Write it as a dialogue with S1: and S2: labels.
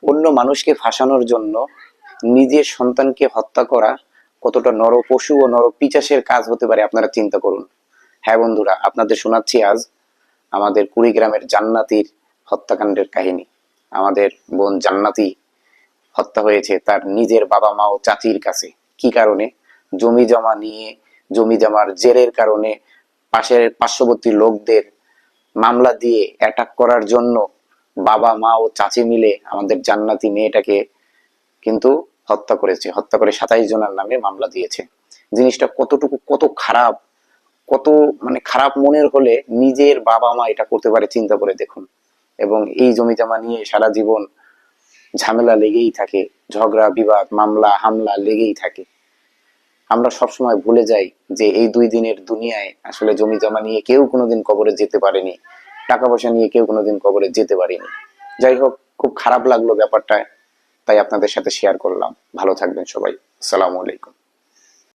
S1: অন্য মানুষকে ফাঁসানোর জন্য নিজের সন্তানকে হত্যা করা কতটা নরপশু ও নরপিশাচের কাজ হতে পারে আপনারা চিন্তা করুন। হ্যাঁ বন্ধুরা, আপনাদের শোনাচ্ছি আজ আমাদের কুড়িগ্রামের জান্নাতীর হত্যাকাণ্ডের কাহিনী। আমাদের বোন জান্নাতি হত্যা হয়েছে তার নিজের বাবা মা ও চাচির কাছে। কি কারণে? জমি জমা নিয়ে, জমি জমার জেরের কারণে পাশের পার্শ্ববর্তী লোকদের মামলা দিয়ে অ্যাটাক করার জন্য বাবা মা ও চাচি মিলে আমাদের জান্নাতি মেয়েটাকে কিন্তু হত্যা করেছে। হত্যা করে 27 জনের নামে মামলা দিয়েছে। জিনিসটা কতটুকু কত খারাপ, কত মানে খারাপ মনের হলে নিজের বাবা মা এটা করতে পারে চিন্তা করে দেখুন। এবং এই জমি জমা নিয়ে সারা জীবন ঝামেলা লেগেই থাকে, ঝগড়া বিবাদ মামলা হামলা লেগেই থাকে। আমরা সবসময় ভুলে যাই যে এই 2 দিনের দুনিয়ায় আসলে জমি জমা নিয়ে কেউ কোনোদিন কবরে যেতে পারেনি, টাকা পয়সা নিয়ে কেউ কোনোদিন কবরে যেতে পারেনি। যাই হোক, খুব খারাপ লাগলো ব্যাপারটা, তাই আপনাদের সাথে শেয়ার করলাম। ভালো থাকবেন সবাই। আসসালামু আলাইকুম।